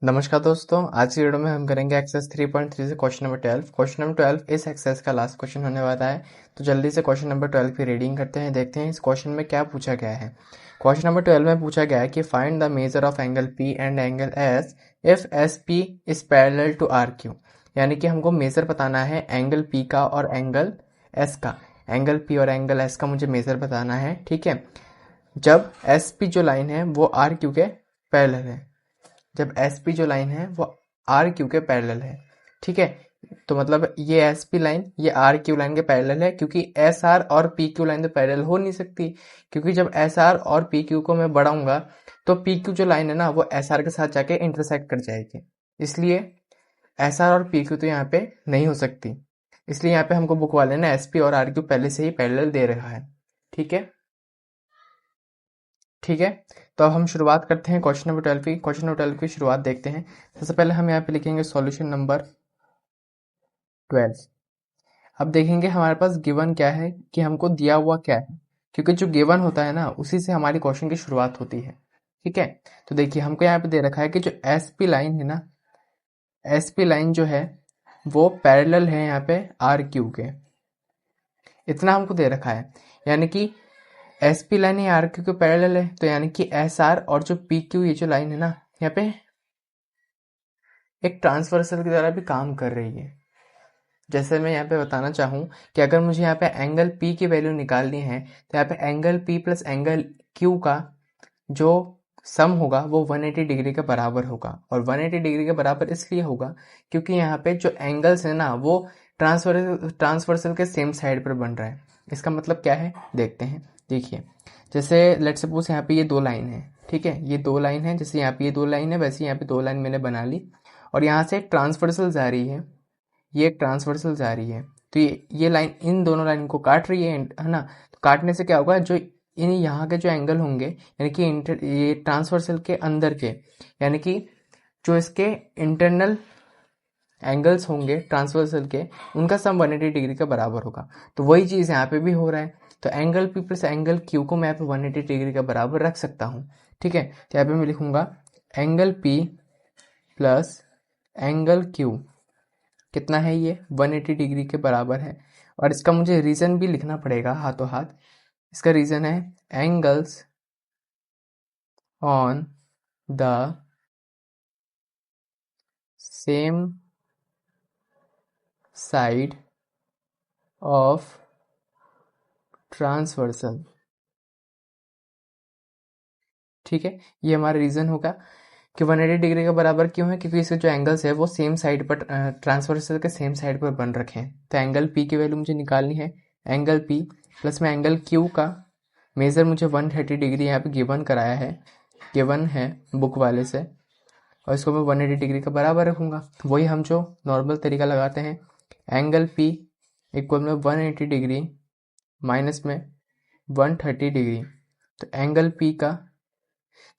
नमस्कार दोस्तों, आज की वीडियो में हम करेंगे एक्सरसाइज 3.3 से क्वेश्चन नंबर 12। क्वेश्चन नंबर 12 इस एक्सरसाइज का लास्ट क्वेश्चन होने वाला है। तो जल्दी से क्वेश्चन नंबर 12 की रीडिंग करते हैं, देखते हैं इस क्वेश्चन में क्या पूछा गया है। क्वेश्चन नंबर 12 में पूछा गया है कि find the measure of angle P and angle S if S P is parallel to R Q. यानी कि हमको मेजर बताना है एंगल पी का और एंगल एस का। एंगल पी और एंगल एस का मुझे मेजर बताना है, ठीक है, जब एस पी जो लाइन है वो आर क्यू के पैरेलल है। जब एस पी जो लाइन है वो आर क्यू के पैरेलल है, ठीक है। तो मतलब ये एस पी लाइन ये आर क्यू लाइन के पैरेलल है, क्योंकि एस आर और पी क्यू लाइन तो पैरेलल हो नहीं सकती, क्योंकि जब एस आर और पी क्यू को मैं बढ़ाऊंगा तो पी क्यू जो लाइन है ना वो एस आर के साथ जाके इंटरसेक्ट कर जाएगी। इसलिए एस आर और पी क्यू तो यहाँ पे नहीं हो सकती। इसलिए यहाँ पे हमको बुक वाले ने एस पी और आर क्यू पहले से ही पैरेलल दे रखा है, ठीक है। ठीक है, तो अब हम शुरुआत करते हैं क्वेश्चन नंबर 12 की। क्वेश्चन नंबर 12 की शुरुआत देखते हैं। सबसे पहले हम यहाँ पे लिखेंगे सॉल्यूशन नंबर 12। अब देखेंगे हमारे पास गिवन क्या है, कि हमको दिया हुआ क्या है, क्योंकि जो गिवन होता है ना उसी से हमारी क्वेश्चन की शुरुआत होती है, ठीक है। तो देखिए हमको यहाँ पे दे रखा है कि जो एस पी लाइन है ना, एस पी लाइन जो है वो पैरेलल है यहाँ पे आर क्यू के। इतना हमको दे रखा है, यानी कि एस पी लाइन है आर क्यू के पैरेलल है, तो यानी कि एस आर और जो पी क्यू ये जो लाइन है ना यहाँ पे एक ट्रांसवर्सल की तरह भी काम कर रही है। जैसे मैं यहाँ पे बताना चाहूँ कि अगर मुझे यहाँ पे एंगल पी की वैल्यू निकालनी है तो यहाँ पे angle P plus angle Q का जो सम होगा वो 180 डिग्री के बराबर होगा। और 180 डिग्री के बराबर इसलिए होगा क्योंकि यहाँ पे जो एंगल्स है ना वो ट्रांसवर्सल के सेम साइड पर बन रहा है। इसका मतलब क्या है देखते हैं। देखिए जैसे लेट्स सपोज यहाँ पे ये दो लाइन है, ठीक है, ये दो लाइन है, जैसे यहाँ पे ये दो लाइन है वैसे यहाँ पे दो लाइन मैंने बना ली और यहाँ से ट्रांसवर्सल जा रही है, ये एक ट्रांसवर्सल जा रही है। तो ये लाइन इन दोनों लाइन को काट रही है ना। तो काटने से क्या होगा, जो इन यहाँ के जो एंगल होंगे यानी कि ये ट्रांसवर्सल के अंदर के, यानी कि जो इसके इंटरनल एंगल्स होंगे ट्रांसवर्सल के, उनका सम 180 डिग्री के बराबर होगा। तो वही चीज़ यहाँ पे भी हो रहा है। तो angle P plus angle Q को मैं यहाँ पे 180 डिग्री के बराबर रख सकता हूँ, ठीक है। तो यहाँ पे मैं लिखूंगा angle P plus angle Q कितना है, ये 180 डिग्री के बराबर है। और इसका मुझे रीज़न भी लिखना पड़ेगा हाथों हाथ। इसका रीज़न है angles on the same side of transversal, ठीक है। ये हमारा रीज़न होगा कि 180 डिग्री के बराबर क्यों है, क्योंकि इसके जो एंगल्स है वो सेम साइड पर ट्रांसवर्सल के सेम साइड पर बन रखे हैं। तो एंगल पी की वैल्यू मुझे निकालनी है, एंगल पी प्लस में एंगल क्यू का मेज़र मुझे 130 डिग्री यहाँ पे गिवन कराया है, गिवन है बुक वाले से, और इसको मैं 180 डिग्री के बराबर रखूँगा। वही हम जो नॉर्मल तरीका लगाते हैं, एंगल पी इक्वल में 180 डिग्री माइनस में 130 डिग्री। तो एंगल पी का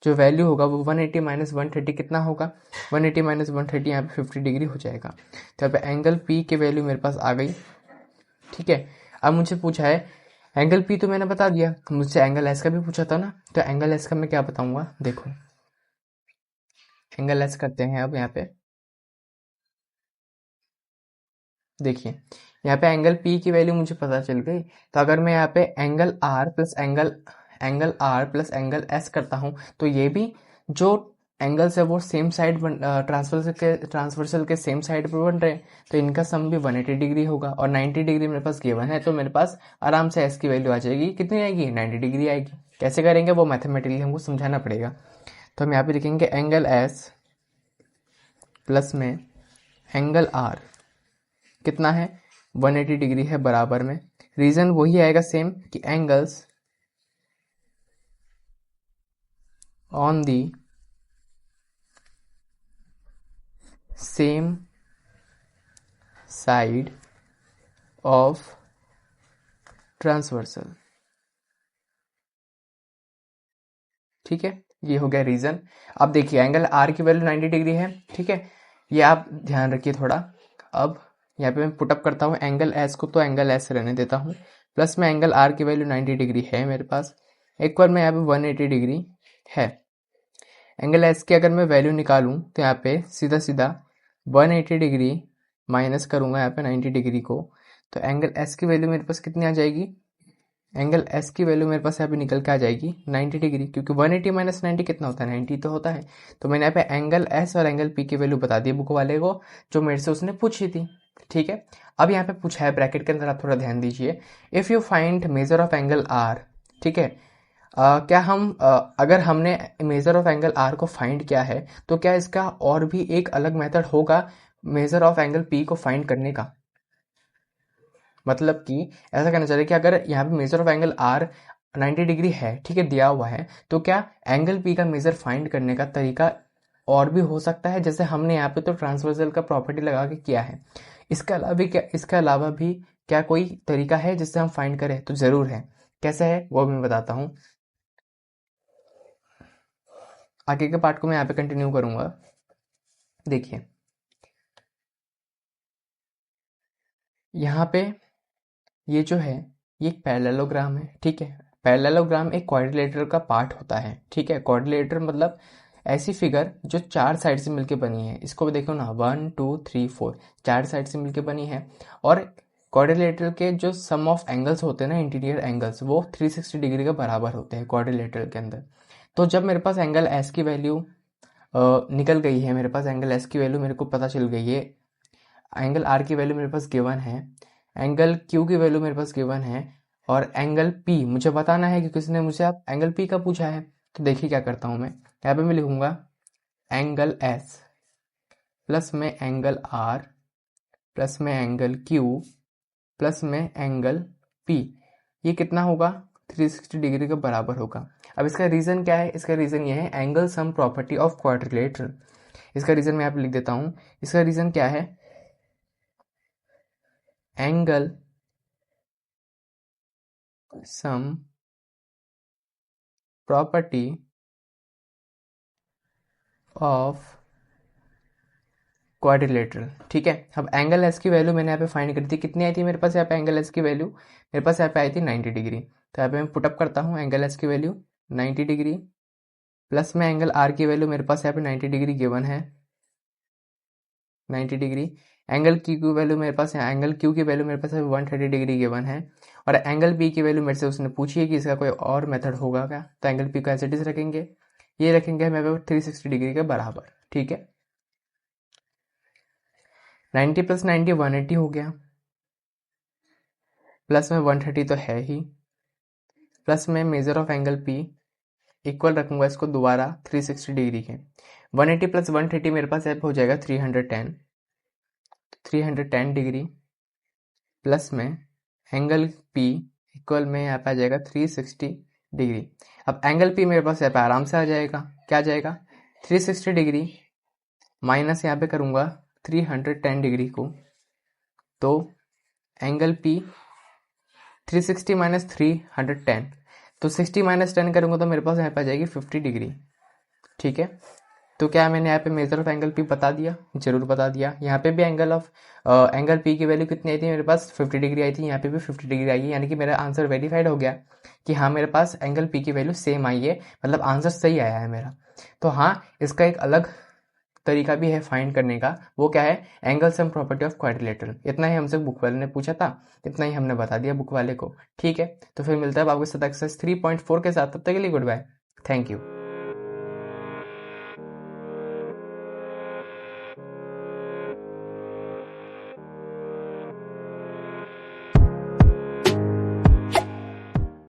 जो वैल्यू होगा वो 180 माइनस 130 कितना होगा, 180 माइनस 130 यहाँ पे 50 डिग्री हो जाएगा। तो यहाँ पे एंगल पी की वैल्यू मेरे पास आ गई, ठीक है। अब मुझे पूछा है एंगल पी तो मैंने बता दिया, मुझसे एंगल एस का भी पूछा था ना। तो एंगल एस का मैं क्या बताऊंगा, देखो एंगल एस करते हैं। अब यहाँ पे देखिए यहाँ पे एंगल पी की वैल्यू मुझे पता चल गई। तो अगर मैं यहाँ पे angle R plus angle R plus angle S करता हूँ तो ये भी जो एंगल्स है वो सेम साइड ट्रांसवर्सल के सेम साइड पर बन रहे हैं। तो इनका सम भी 180 डिग्री होगा और 90 डिग्री मेरे पास गिवन है। तो मेरे पास आराम से एस की वैल्यू आ जाएगी, कितनी आएगी, 90 डिग्री आएगी। कैसे करेंगे वो मैथमेटिकली हमको समझाना पड़ेगा। तो हम यहाँ पे लिखेंगे एंगल एस प्लस में एंगल आर कितना है, 180 डिग्री है बराबर में। रीजन वही आएगा सेम कि angles on the same side of transversal, ठीक है। ये हो गया रीजन। अब देखिए एंगल आर की वैल्यू 90 डिग्री है, ठीक है, ये आप ध्यान रखिए थोड़ा। अब यहाँ पे मैं पुटअप करता हूँ एंगल एस को, तो एंगल एस रहने देता हूँ, प्लस में एंगल आर की वैल्यू 90 डिग्री है मेरे पास, एक बार में यहाँ पे 180 डिग्री है। एंगल एस की अगर मैं वैल्यू निकालूं तो यहाँ पे सीधा सीधा 180 डिग्री माइनस करूंगा यहाँ पे 90 डिग्री को, तो एंगल एस की वैल्यू मेरे पास कितनी आ जाएगी, एंगल एस की वैल्यू मेरे पास यहाँ पे निकल के आ जाएगी 90 डिग्री, क्योंकि 180 माइनस 90 कितना होता है, 90 तो होता है। तो मैंने यहाँ पे एंगल एस और एंगल पी की वैल्यू बता दी बुक वाले को, जो मेरे से उसने पूछी थी। ठीक है, अब यहाँ पे पूछा है ब्रैकेट के अंदर, आप थोड़ा ध्यान दीजिए, if you find measure of angle R. ठीक है, क्या हम अगर हमने मेजर ऑफ एंगल आर को फाइंड किया है तो क्या इसका और भी एक अलग मेथड होगा मेजर ऑफ एंगल पी को फाइंड करने का। मतलब कि ऐसा कहना चाह रहे हैं कि अगर यहाँ पे measure of angle R 90 degree है, ठीक है, दिया हुआ है, तो क्या एंगल पी का मेजर फाइंड करने का तरीका और भी हो सकता है, जैसे हमने यहाँ पे तो ट्रांसवर्सल का प्रॉपर्टी लगा के किया है। इसके अलावा भी क्या कोई तरीका है जिससे हम फाइंड करें, तो जरूर है। कैसे है वो मैं बताता हूँ, आगे के पार्ट को मैं यहाँ पे कंटिन्यू करूंगा। देखिए यहाँ पे ये जो है ये एक पैरेललोग्राम है। ठीक है, पैरेललोग्राम एक क्वाड्रिलेटरल का पार्ट होता है। ठीक है, क्वाड्रिलेटरल मतलब ऐसी फिगर जो चार साइड से मिलके बनी है। इसको देखो ना, 1 2 3 4, चार साइड से मिलके बनी है। और क्वाड्रिलेटरल के जो सम ऑफ एंगल्स होते हैं ना, इंटीरियर एंगल्स, वो 360 डिग्री के बराबर होते हैं क्वाड्रिलेटरल के अंदर। तो जब मेरे पास एंगल एस की वैल्यू निकल गई है, मेरे पास एंगल एस की वैल्यू मेरे को पता चल गई है, एंगल आर की वैल्यू मेरे पास गिवन है, एंगल क्यू की वैल्यू मेरे पास गिवन है, और एंगल पी मुझे बताना है क्योंकि उसने मुझे आप एंगल पी का पूछा है। तो देखिए क्या करता हूँ मैं, यहाँ पे मैं लिखूंगा एंगल एस प्लस में एंगल आर प्लस में एंगल क्यू प्लस में एंगल पी, ये कितना होगा, 360 डिग्री के बराबर होगा। अब इसका रीज़न क्या है, इसका रीज़न ये है angle sum property of quadrilateral. इसका रीज़न मैं यहाँ पे लिख देता हूँ। इसका रीज़न क्या है, angle sum property of quadrilateral. ठीक है, अब एंगल एस की वैल्यू मैंने यहाँ पे फाइंड करी थी, कितनी आई थी मेरे पास यहाँ पे एंगल एस की वैल्यू, मेरे पास यहाँ पे आई थी 90 डिग्री। तो यहाँ पे मैं पुटअप करता हूँ एंगल एस की वैल्यू 90 डिग्री, प्लस में एंगल आर की वैल्यू मेरे पास यहाँ पे 90 डिग्री गिवन है, 90 डिग्री। एंगल क्यू की वैल्यू मेरे पास है, एंगल क्यू की वैल्यू मेरे पास 130 डिग्री गिवन है। और एंगल पी की वैल्यू मेरे से उसने पूछी है कि इसका कोई और मेथड होगा क्या, तो एंगल पी को एज इट इज रखेंगे, ये रखेंगे मेरे पास 360 डिग्री के बराबर। ठीक है, 90 प्लस 90 180 हो गया, प्लस में 130 तो है ही, प्लस में major of angle P equal रखूंगा इसको दोबारा 360 डिग्री के, 180 प्लस 130 मेरे पास यहाँ पे हो जाएगा 310 डिग्री, प्लस में एंगल पी इक्वल में यहाँ पे आ जाएगा 360 डिग्री। अब एंगल पी मेरे पास यहाँ पे आराम से आ जाएगा, क्या आ जाएगा, 360 डिग्री माइनस यहाँ पे करूँगा 310 डिग्री को, तो एंगल पी 360 माइनस 310, तो 60 माइनस 10 करूँगा तो मेरे पास यहाँ पे आ जाएगी 50 डिग्री। ठीक है, तो क्या मैंने यहाँ पे मेजर ऑफ एंगल पी बता दिया, जरूर बता दिया। यहाँ पे भी एंगल पी की वैल्यू कितनी आई थी मेरे पास, 50 डिग्री आई थी, यहाँ पे भी 50 डिग्री आई है, यानी कि मेरा आंसर वेरीफाइड हो गया कि हाँ मेरे पास एंगल पी की वैल्यू सेम आई है, मतलब आंसर सही आया है मेरा। तो हाँ, इसका एक अलग तरीका भी है फाइंड करने का, वो क्या है, angle sum property of quadrilateral. इतना ही हमसे बुक वाले ने पूछा था, इतना ही हमने बता दिया बुक वाले को। ठीक है, तो फिर मिलता है आपके साथ एक्सरसाइज 3.4 के साथ, तब तक के लिए गुड बाय, थैंक यू।